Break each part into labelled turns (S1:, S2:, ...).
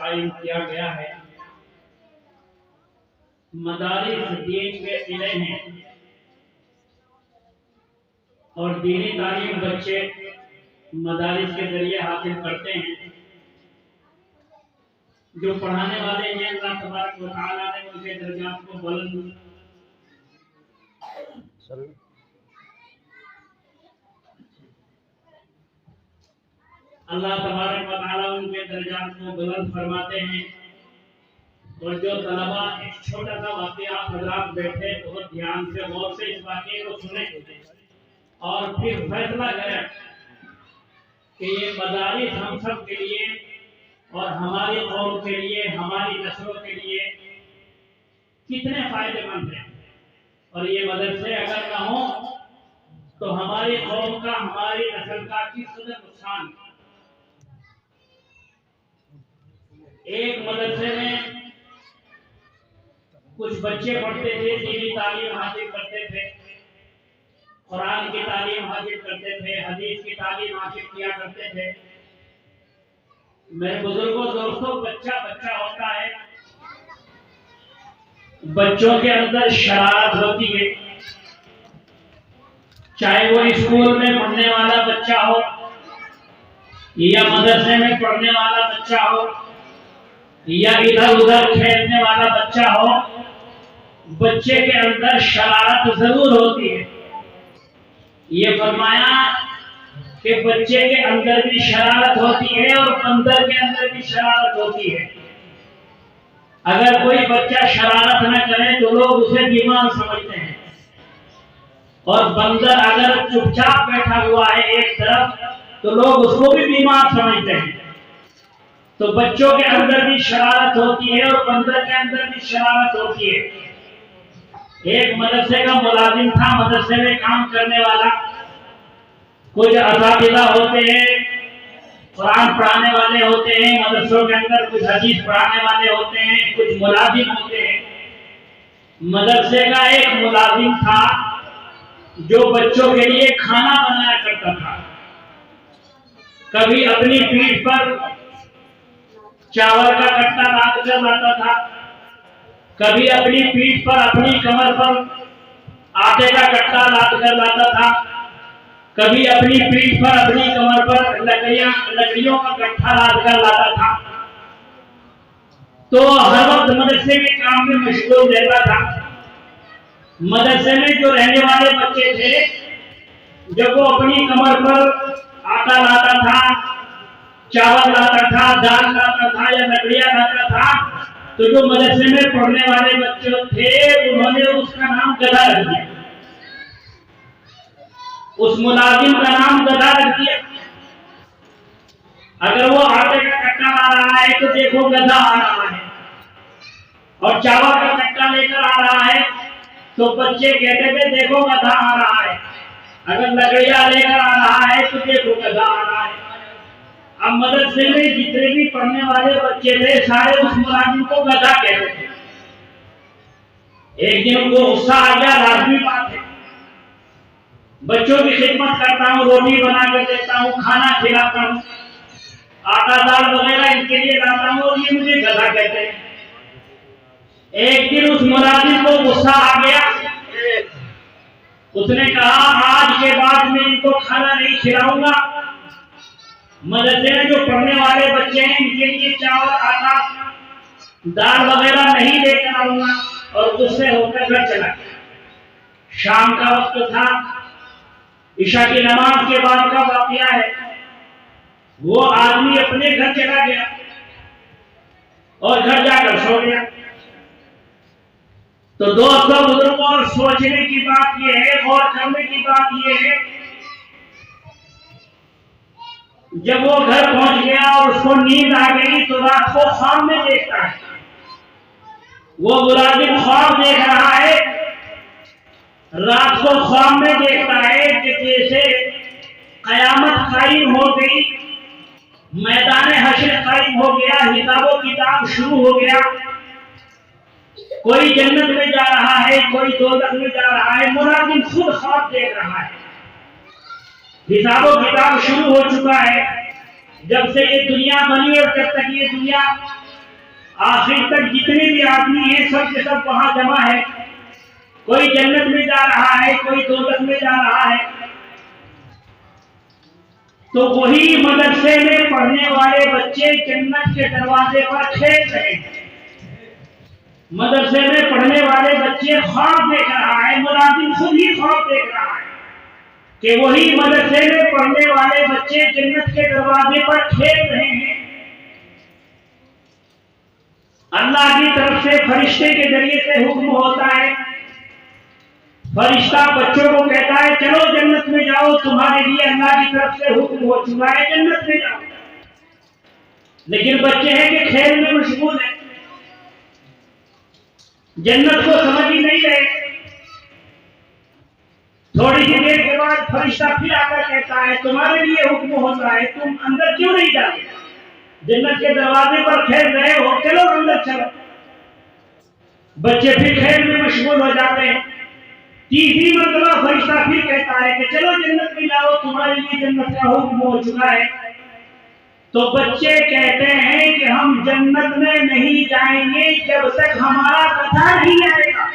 S1: कायम किया गया है। मदारिस दीन के किले हैं और दीनी तालीम बच्चे मदारिस के जरिए हासिल करते हैं। जो पढ़ाने वाले हैं अल्लाह तबारक व तआला ने उनके दर्जात को बुलंद अल्लाह तबारक व तआला उनके दर्जात को बुलंद फरमाते हैं। और जो तलबा एक छोटा सा वाक़या आप हज़रात बैठे बहुत ध्यान से गौर से इस वाक़ये को सुने और फिर फैसला करें कि ये मदारिस हम सब के लिए और हमारी कौम के लिए, हमारी नस्लों के लिए कितने फायदेमंद हैं। और ये मदरसे अगर न हो तो हमारी कौम का, हमारी नस्ल का किस कदर नुकसान। एक मदरसे में कुछ बच्चे पढ़ते थे, दीनी तालीम हासिल करते थे, कुरान की तालीम हासिल करते थे, हदीस की तालीम हासिल किया करते थे। मेरे बुजुर्गों दोस्तों, बच्चा बच्चा होता है, बच्चों के अंदर शरारत होती है। चाहे वो स्कूल में पढ़ने वाला बच्चा हो या मदरसे में पढ़ने वाला बच्चा हो या इधर उधर खेलने वाला बच्चा हो, बच्चे के अंदर शरारत जरूर होती है। ये फरमाया कि बच्चे के अंदर भी शरारत होती है और बंदर के अंदर भी शरारत होती है। अगर कोई बच्चा शरारत न करे तो लोग उसे बीमार समझते हैं, और बंदर अगर चुपचाप बैठा हुआ है एक तरफ तो लोग उसको भी बीमार समझते हैं। तो बच्चों के अंदर भी शरारत होती है और बंदर के अंदर भी शरारत होती है। एक मदरसे का मुलाजिम था, मदरसे में काम करने वाला। कुछ असातिज़ा होते हैं, कुरान पढ़ाने वाले होते हैं मदरसों के अंदर, कुछ हदीस पढ़ाने वाले होते हैं, कुछ मुलाजिम होते हैं। मदरसे का एक मुलाजिम था जो बच्चों के लिए खाना बनाया करता था। कभी अपनी पीठ पर चावल का कट्टा लाद कर लाता था, कभी अपनी पीठ पर, अपनी कमर पर आटे का कट्टा लाद कर लाता था, कभी अपनी पीठ पर, अपनी कमर पर लकड़ियों का कट्टा लाद कर लाता था। तो हर वक्त मदरसे के काम में मशगूल रहता था। मदरसे में जो रहने वाले बच्चे थे, जब वो अपनी कमर पर आटा लाता था, चावल लाता था, दाल लाता था या लकड़ियां लाता था, तो जो मदरसे में पढ़ने वाले बच्चे थे उन्होंने उसका नाम गधा रख दिया। उस मुलाजिम का नाम गधा रख दिया। अगर वो आटे का कट्टा ला रहा है तो देखो गधा आ रहा है, और चावल का कट्टा लेकर आ रहा है तो बच्चे कहते थे देखो गधा आ रहा है। अगर लकड़ियां लेकर आ रहा है तो देखो गधा आ रहा है। अब मदरसे में जितने भी पढ़ने वाले बच्चे थे सारे उस मुलाजिम को गधा कहते थे। एक दिन उनको गुस्सा आ गया, लाजमी बात है, बच्चों की खिदमत करता हूँ, रोटी बना कर देता हूँ, खाना खिलाता हूँ, आटा दाल वगैरह इनके लिए लाता हूँ, और ये मुझे गधा कहते हैं। एक दिन उस मुलाजिम को गुस्सा आ गया, उसने कहा आज के बाद मैं इनको खाना नहीं खिलाऊंगा। मदरसे में जो पढ़ने वाले बच्चे हैं इनके लिए चावल, आटा, दाल वगैरह नहीं लेकर आऊंगा, और गुस्से होकर घर चला गया। शाम का वक्त था, ईशा की नमाज के बाद का वाकया है। वो आदमी अपने घर चला गया और घर जाकर सो गया। तो दोस्तों बुजुर्गों, और सोचने की बात यह है, गौर करने की बात यह है, जब वो घर पहुंच गया और उसको नींद आ गई तो रात को ख्वाब में देखता है, वो मुलाजिम ख्वाब देख रहा है, रात को ख्वाब में देखता है कि जैसे कयामत कायम हो गई, मैदान हश्र कायम हो गया, हिसाब किताब शुरू हो गया, कोई जन्नत में जा रहा है, कोई दोज़ख में जा रहा है। मुलाजिम खुद ख्वाब देख रहा है, हिसाब किताब शुरू हो चुका है। जब से ये दुनिया बनी और जब तक ये दुनिया आखिर तक जितने भी आदमी हैं सब के सब वहां जमा है। कोई जन्नत में जा रहा है, कोई दोजख में जा रहा है। तो वही मदरसे में पढ़ने वाले बच्चे जन्नत के दरवाजे पर खेल रहे हैं। मदरसे में पढ़ने वाले बच्चे ख्वाब देख रहा है, मुलाजिम खुद ही ख्वाब देख रहा है कि वही मदरसे में पढ़ने वाले बच्चे जन्नत के दरवाजे पर खेल रहे हैं। अल्लाह की तरफ से फरिश्ते के जरिए से हुक्म होता है। फरिश्ता बच्चों को कहता है चलो जन्नत में जाओ, तुम्हारे लिए अल्लाह की तरफ से हुक्म हो चुका है, जन्नत में जाओ। लेकिन बच्चे हैं कि खेल में मशगूल है, जन्नत को समझ ही नहीं रहे। थोड़ी ही देर के बाद फरिश्ता फिर आकर कहता है तुम्हारे लिए हुक्म होता है, तुम अंदर क्यों नहीं जाते? जन्नत के दरवाजे पर खेल रहे हो, चलो अंदर चलो। बच्चे फिर खेल में मशगूल हो जाते हैं। तीसरी मरतबा फरिश्ता फिर कहता है कि चलो जन्नत में जाओ, तुम्हारे लिए जन्नत का हुक्म हो चुका है। तो बच्चे कहते हैं कि हम जन्नत में नहीं जाएंगे जब तक हमारा गधा नहीं आएगा।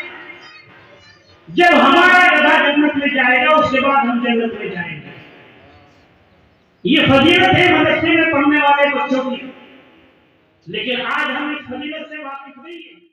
S1: जब हमारा गधा जन्नत में जाएगा उसके बाद हम जन्नत में जाएंगे। ये फजीलत है मदरसे में पढ़ने वाले बच्चों की, लेकिन आज हम इस फजीलत से वाकिफ नहीं है।